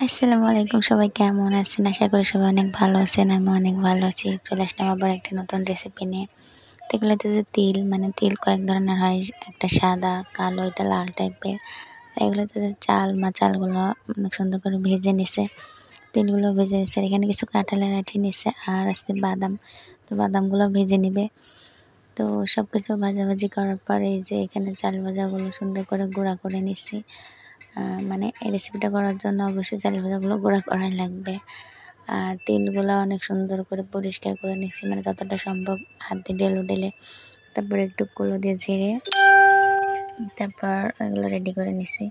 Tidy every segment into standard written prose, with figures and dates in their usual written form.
আসসালামু আলাইকুম, সবাই কেমন আছেন? আশা করি সবাই অনেক ভালো আছেন। আমি অনেক ভালো আছি। চলে আসলাম আবার একটা নতুন রেসিপি নিয়ে। তো এগুলো হচ্ছে তিল, মানে তিল কয়েক ধরনের হয়। একটা সাদা, কালো, এটা লাল টাইপের। আর এগুলো হচ্ছে চাল, চালগুলো অনেক সুন্দর করে ভেজে নিছে। তিলগুলো ভেজে নিছে। এখানে কিছু কাঁঠালের আঁটি নিছে আর আছে বাদাম। তো বাদামগুলো ভেজে নিবে। তো সবকিছু ভাজাভাজি করার পরে এই যে এখানে চাল ভাজাগুলো সুন্দর করে গুঁড়া করে নিছি। মানে এই রেসিপিটা করার জন্য অবশ্যই চাল ভাজাগুলো গুঁড়া করাই লাগবে। আর তিলগুলো অনেক সুন্দর করে পরিষ্কার করে নিচ্ছি, মানে যতটা সম্ভব হাত দিয়ে ঢেলে তারপরে একটু কুলো দিয়ে ঝেড়ে তারপর এগুলো রেডি করে নিছি।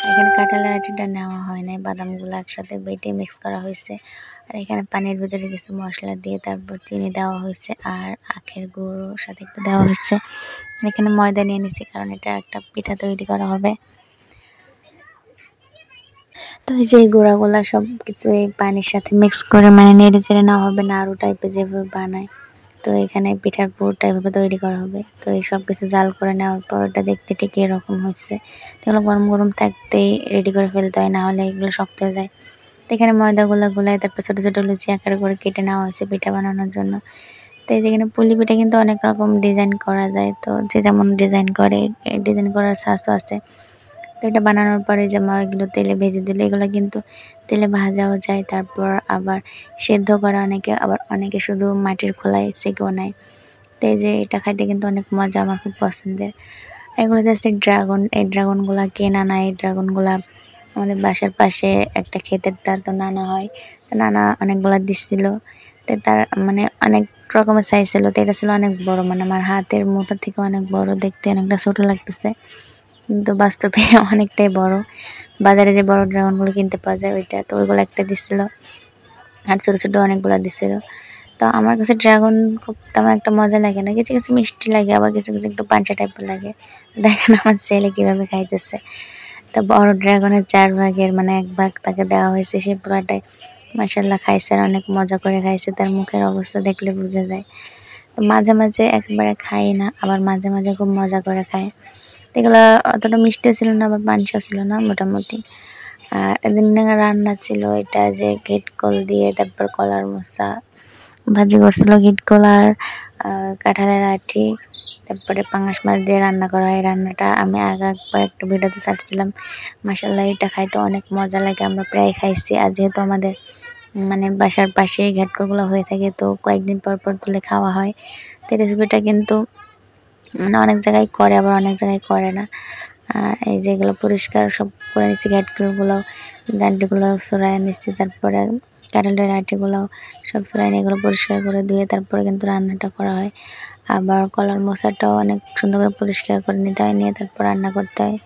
এখানে কাঁঠালের আটিটা নেওয়া হয় নাই, বাদামগুলো একসাথে বেটে মিক্স করা হয়েছে। আর এখানে পানির ভিতরে কিছু মশলা দিয়ে তারপর চিনি দেওয়া হয়েছে আর আখের গুঁড়োর সাথে একটু দেওয়া হয়েছে। এখানে ময়দা নিয়ে নিছি, কারণ এটা একটা পিঠা তৈরি করা হবে। তো এই যে এই গুঁড়াগুলা সব কিছু এই পানির সাথে মিক্স করে মানে নেড়ে চেড়ে নেওয়া হবে, নাড়ু টাইপের যেভাবে বানায়। তো এখানে পিঠার পুরটা এভাবে তৈরি করা হবে। তো এই সব কিছু জাল করে নেওয়ার পর ওটা দেখতে ঠিক এরকম হচ্ছে। তো এগুলো গরম গরম থাকতেই রেডি করে ফেলতে হয়, না হলে এগুলো শক্ত হয়ে যায়। তো এখানে ময়দাগুলো গুলাই তারপর ছোটো ছোটো লুচি আকারে করে কেটে নেওয়া হয়েছে পিঠা বানানোর জন্য। তো এই যেখানে পুলি পিঠা কিন্তু অনেক রকম ডিজাইন করা যায়, তো যে যেমন ডিজাইন করে ডিজাইন করার সাহসও আছে। তো এটা বানানোর পরে যে এগুলো তেলে ভেজে দিলে এগুলো কিন্তু তেলে ভাজাও যায়, তারপর আবার সেদ্ধ করা অনেকে, আবার অনেকে শুধু মাটির খোলায় সেঁকেও নেয়। তো এই যে এটা খাইতে কিন্তু অনেক মজা, আমার খুব পছন্দের। আর এগুলো জাস্ট ড্রাগন, এই ড্রাগনগুলা কেনা না, এই ড্রাগনগুলা আমাদের বাসার পাশে একটা ক্ষেতের তার, তো নানা হয়, তো নানা অনেকগুলা দিচ্ছিল। তো তার মানে অনেক রকমের সাইজ ছিল, তো এটা ছিল অনেক বড়, মানে আমার হাতের মুঠো থেকে অনেক বড়, দেখতে অনেকটা ছোটো লাগতেছে কিন্তু বাস্তবে অনেকটাই বড়। বাজারে যে বড় ড্রাগনগুলো কিনতে পাওয়া যায় ওইটা, তো ওইগুলো একটা দিছিল আর ছোটো ছোটো অনেকগুলো দিছিল। তো আমার কাছে ড্রাগন খুব তেমন একটা মজা লাগে না, কিছু কিছু মিষ্টি লাগে, আবার কিছু কিছু একটু পাঞ্চা টাইপের লাগে। দেখেন আমার ছেলে কীভাবে খাইতেছে। তো বড় ড্রাগনের 4 ভাগের মানে 1 ভাগ তাকে দেওয়া হয়েছে, সে পুরাটাই মাশাআল্লাহ খাইছে আর অনেক মজা করে খাইছে, তার মুখের অবস্থা দেখলে বোঝা যায়। তো মাঝে মাঝে একেবারে খাই না, আবার মাঝে মাঝে খুব মজা করে খায়। এগুলো অতটা মিষ্টিও ছিল না, আবার পানসাও ছিল না, মোটামুটি। আর এদিন রান্না ছিল এটা যে ঘেটকল দিয়ে তারপর কলার মোচা ভাজি করছিল, ঘেটকল আর কাঁঠালের আঁটি, তারপরে পাঙাশ মাছ দিয়ে রান্না করা হয়। রান্নাটা আমি আগে একবার একটু ভিডিওতে ছাড়ছিলাম। মাশাআল্লাহ এটা খাইতে অনেক মজা লাগে, আমরা প্রায় খাইছি। আর যেহেতু আমাদের মানে বাসার পাশে ঘেটকলগুলো হয়ে থাকে, তো কয়েকদিন পর পর তুলে খাওয়া হয়। তো রেসিপিটা কিন্তু মানে অনেক জায়গায় করে, আবার অনেক জায়গায় করে না। আর এই যেগুলো পরিষ্কার সব করে নিচ্ছি, ঘ্যাটগুলো ডান্ডিগুলো সরাই নিচ্ছি, তারপরে কাঁঠালের আটিগুলোও সব সরাই নিয়ে এগুলো পরিষ্কার করে ধুয়ে তারপরে কিন্তু রান্নাটা করা হয়। আবার কলার মোচাটাও অনেক সুন্দর করে পরিষ্কার করে নিতে হয়, নিয়ে তারপর রান্না করতে হয়।